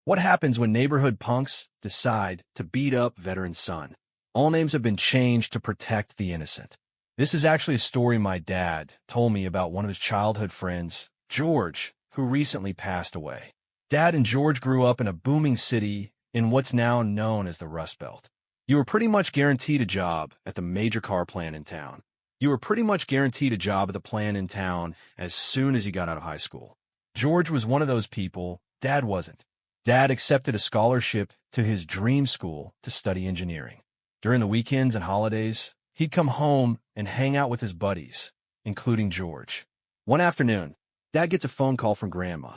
What happens when neighborhood punks decide to beat up veteran son? All names have been changed to protect the innocent. This is actually a story my dad told me about one of his childhood friends, George, who recently passed away. Dad and George grew up in a booming city in what's now known as the Rust Belt. You were pretty much guaranteed a job at the major car plant in town. You were pretty much guaranteed a job at the plant in town as soon as you got out of high school. George was one of those people. Dad wasn't. Dad accepted a scholarship to his dream school to study engineering. During the weekends and holidays, he'd come home and hang out with his buddies, including George. One afternoon, Dad gets a phone call from Grandma.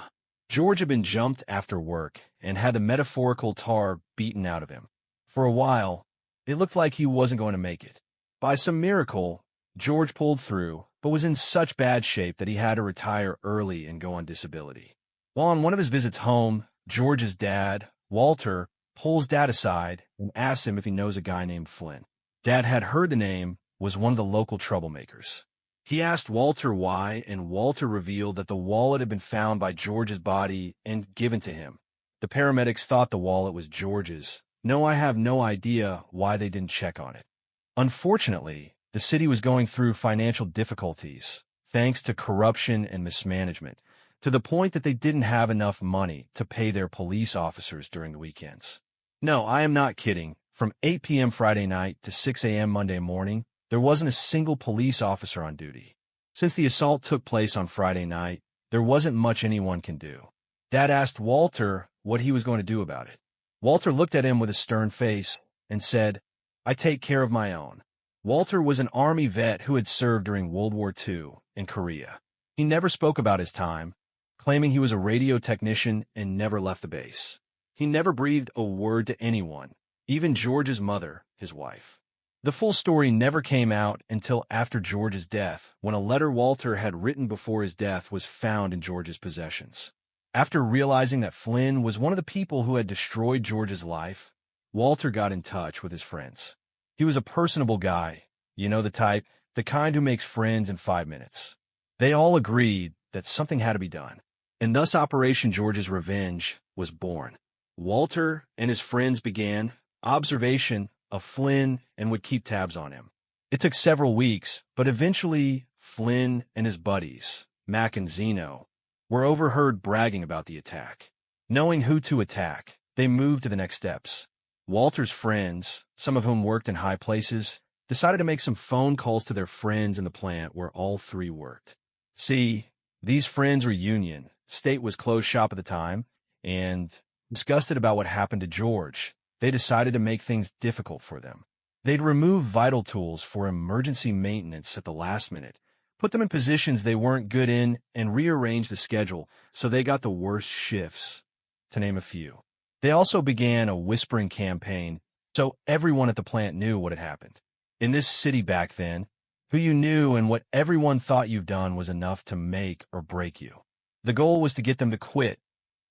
George had been jumped after work and had the metaphorical tar beaten out of him. For a while, it looked like he wasn't going to make it. By some miracle, George pulled through, but was in such bad shape that he had to retire early and go on disability. While on one of his visits home, George's dad, Walter, pulls Dad aside and asks him if he knows a guy named Flynn. Dad had heard the name, was one of the local troublemakers. He asked Walter why, and Walter revealed that the wallet had been found by George's body and given to him. The paramedics thought the wallet was George's. No, I have no idea why they didn't check on it. Unfortunately, the city was going through financial difficulties, thanks to corruption and mismanagement, to the point that they didn't have enough money to pay their police officers during the weekends. No, I am not kidding. From 8 p.m. Friday night to 6 a.m. Monday morning, there wasn't a single police officer on duty. Since the assault took place on Friday night, there wasn't much anyone can do. Dad asked Walter what he was going to do about it. Walter looked at him with a stern face and said, "I take care of my own." Walter was an Army vet who had served during World War II in Korea. He never spoke about his time, claiming he was a radio technician and never left the base. He never breathed a word to anyone, even George's mother, his wife. The full story never came out until after George's death, when a letter Walter had written before his death was found in George's possessions. After realizing that Flynn was one of the people who had destroyed George's life, Walter got in touch with his friends. He was a personable guy, you know the type, the kind who makes friends in 5 minutes. They all agreed that something had to be done, and thus Operation George's Revenge was born. Walter and his friends began observation of Flynn and would keep tabs on him. It took several weeks, but eventually Flynn and his buddies, Mac and Zeno, were overheard bragging about the attack. Knowing who to attack, they moved to the next steps. Walter's friends, some of whom worked in high places, decided to make some phone calls to their friends in the plant where all three worked. See, these friends were union, state was closed shop at the time, and disgusted about what happened to George, they decided to make things difficult for them. They'd remove vital tools for emergency maintenance at the last minute, put them in positions they weren't good in, and rearrange the schedule so they got the worst shifts, to name a few. They also began a whispering campaign so everyone at the plant knew what had happened. In this city back then, who you knew and what everyone thought you've done was enough to make or break you. The goal was to get them to quit,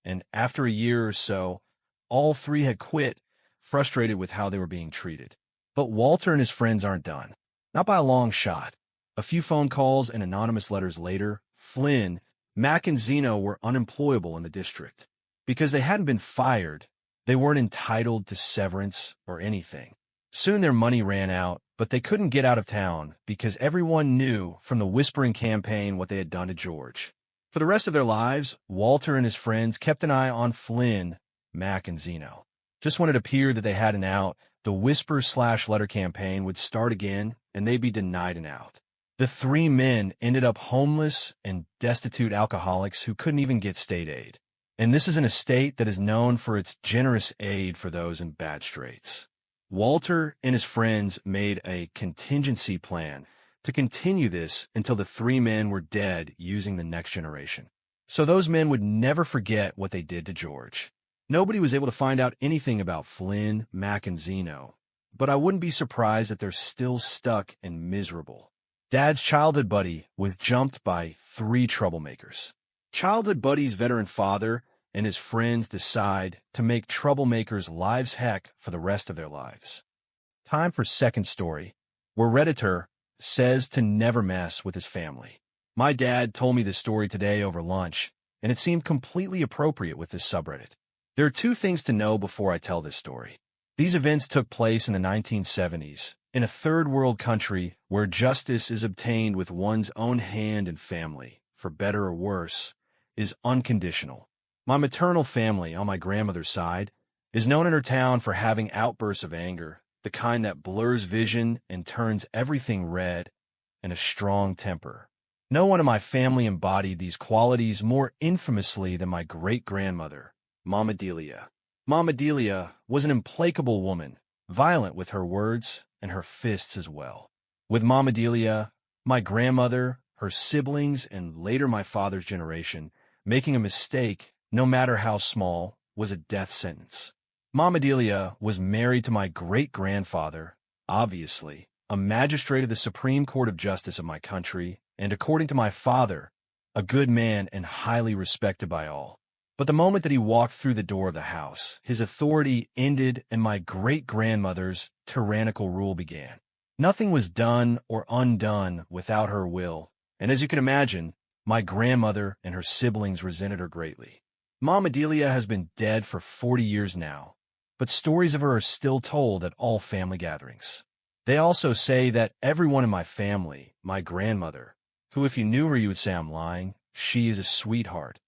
and after a year or so, all three had quit, frustrated with how they were being treated. But Walter and his friends aren't done. Not by a long shot. A few phone calls and anonymous letters later, Flynn, Mac, and Zeno were unemployable in the district. Because they hadn't been fired, they weren't entitled to severance or anything. Soon their money ran out, but they couldn't get out of town because everyone knew from the whispering campaign what they had done to George. For the rest of their lives, Walter and his friends kept an eye on Flynn, Mac, and Zeno. Just when it appeared that they had an out, the whisper/letter campaign would start again, and they'd be denied an out. The three men ended up homeless and destitute alcoholics who couldn't even get state aid. And this is in a state that is known for its generous aid for those in bad straits. Walter and his friends made a contingency plan to continue this until the three men were dead using the next generation. So those men would never forget what they did to George. Nobody was able to find out anything about Flynn, Mac, and Zeno, but I wouldn't be surprised that they're still stuck and miserable. Dad's childhood buddy was jumped by three troublemakers. Childhood buddy's veteran father and his friends decide to make troublemakers' lives heck for the rest of their lives. Time for second story, where Redditor says to never mess with his family. My dad told me this story today over lunch, and it seemed completely appropriate with this subreddit. There are two things to know before I tell this story. These events took place in the 1970s, in a third world country where justice is obtained with one's own hand and family, for better or worse, is unconditional. My maternal family, on my grandmother's side, is known in her town for having outbursts of anger, the kind that blurs vision and turns everything red, and a strong temper. No one in my family embodied these qualities more infamously than my great-grandmother, Mama Delia. Mama Delia was an implacable woman, violent with her words and her fists as well. With Mama Delia, my grandmother, her siblings, and later my father's generation, making a mistake, no matter how small, was a death sentence. Mama Delia was married to my great-grandfather, obviously, a magistrate of the Supreme Court of Justice of my country, and according to my father, a good man and highly respected by all. But the moment that he walked through the door of the house, his authority ended and my great-grandmother's tyrannical rule began. Nothing was done or undone without her will, and as you can imagine, my grandmother and her siblings resented her greatly. Mama Delia has been dead for 40 years now, but stories of her are still told at all family gatherings. They also say that everyone in my family, my grandmother, who if you knew her you would say I'm lying, she is a sweetheart,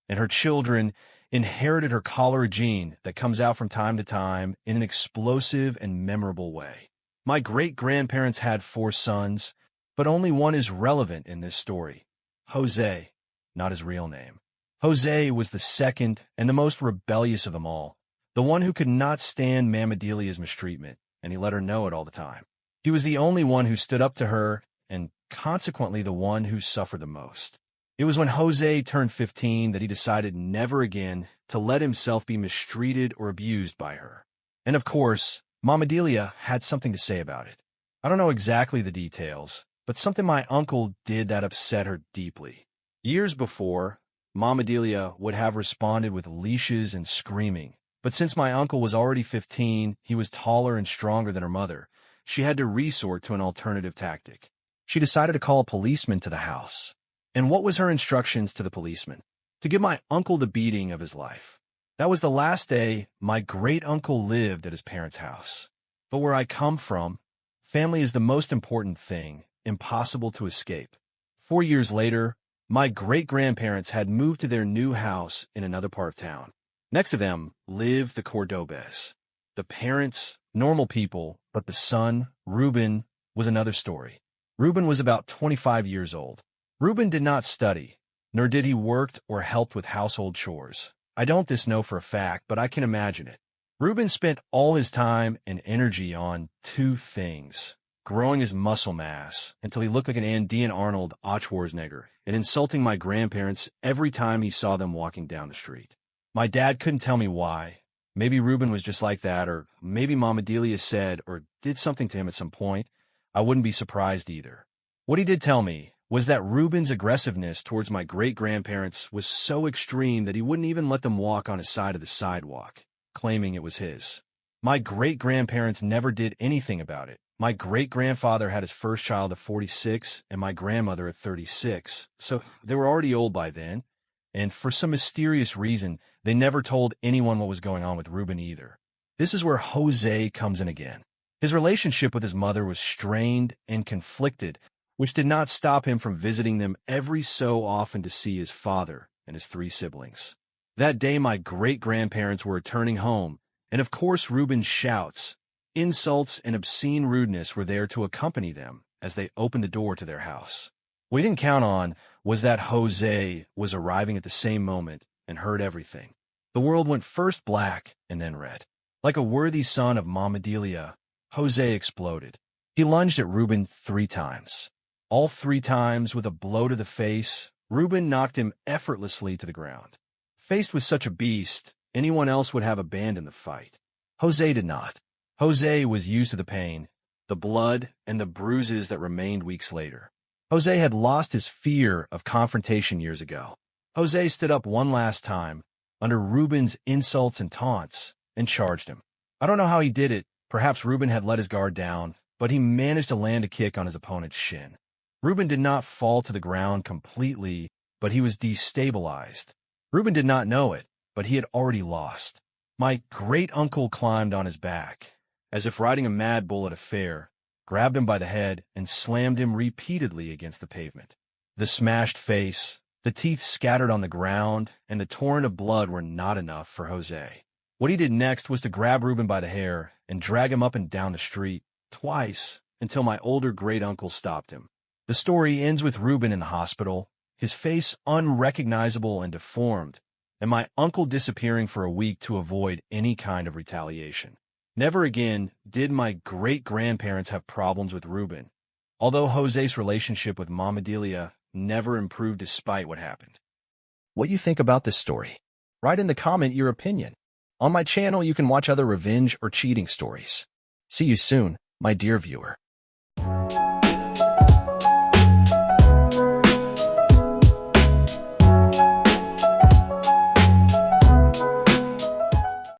and her children inherited her cholera gene that comes out from time to time in an explosive and memorable way. My great-grandparents had 4 sons, but only one is relevant in this story. Jose, not his real name. Jose was the second and the most rebellious of them all, the one who could not stand Mama Delia's mistreatment, and he let her know it all the time. He was the only one who stood up to her, and consequently the one who suffered the most. It was when Jose turned 15 that he decided never again to let himself be mistreated or abused by her. And of course, Mama Delia had something to say about it. I don't know exactly the details, but something my uncle did that upset her deeply. Years before, Mama Delia would have responded with leashes and screaming, but since my uncle was already 15, he was taller and stronger than her mother. She had to resort to an alternative tactic. She decided to call a policeman to the house. And what was her instructions to the policeman? To give my uncle the beating of his life. That was the last day my great-uncle lived at his parents' house. But where I come from, family is the most important thing, impossible to escape. 4 years later, my great-grandparents had moved to their new house in another part of town. Next to them lived the Cordobes. The parents, normal people, but the son, Ruben, was another story. Ruben was about 25 years old. Ruben did not study, nor did he work or help with household chores. I don't know for a fact, but I can imagine it. Ruben spent all his time and energy on 2 things: growing his muscle mass until he looked like an Andean Arnold Schwarzenegger, and insulting my grandparents every time he saw them walking down the street. My dad couldn't tell me why. Maybe Ruben was just like that, or maybe Mama Delia said or did something to him at some point. I wouldn't be surprised either. What he did tell me was that Ruben's aggressiveness towards my great-grandparents was so extreme that he wouldn't even let them walk on his side of the sidewalk, claiming it was his. My great-grandparents never did anything about it. My great-grandfather had his first child at 46 and my grandmother at 36, so they were already old by then, and for some mysterious reason, they never told anyone what was going on with Ruben either. This is where Jose comes in again. His relationship with his mother was strained and conflicted, which did not stop him from visiting them every so often to see his father and his 3 siblings. That day, my great-grandparents were returning home, and of course Ruben's shouts, insults, and obscene rudeness were there to accompany them as they opened the door to their house. What we didn't count on was that Jose was arriving at the same moment and heard everything. The world went first black and then red. Like a worthy son of Mama Delia, Jose exploded. He lunged at Ruben 3 times. All 3 times, with a blow to the face, Ruben knocked him effortlessly to the ground. Faced with such a beast, anyone else would have abandoned the fight. Jose did not. Jose was used to the pain, the blood, and the bruises that remained weeks later. Jose had lost his fear of confrontation years ago. Jose stood up one last time, under Ruben's insults and taunts, and charged him. I don't know how he did it. Perhaps Ruben had let his guard down, but he managed to land a kick on his opponent's shin. Ruben did not fall to the ground completely, but he was destabilized. Ruben did not know it, but he had already lost. My great-uncle climbed on his back, as if riding a mad bull at a fair, grabbed him by the head, and slammed him repeatedly against the pavement. The smashed face, the teeth scattered on the ground, and the torrent of blood were not enough for Jose. What he did next was to grab Ruben by the hair and drag him up and down the street, twice, until my older great-uncle stopped him. The story ends with Ruben in the hospital, his face unrecognizable and deformed, and my uncle disappearing for a week to avoid any kind of retaliation. Never again did my great-grandparents have problems with Ruben, although Jose's relationship with Mama Delia never improved despite what happened. What you think about this story? Write in the comment your opinion. On my channel, you can watch other revenge or cheating stories. See you soon, my dear viewer.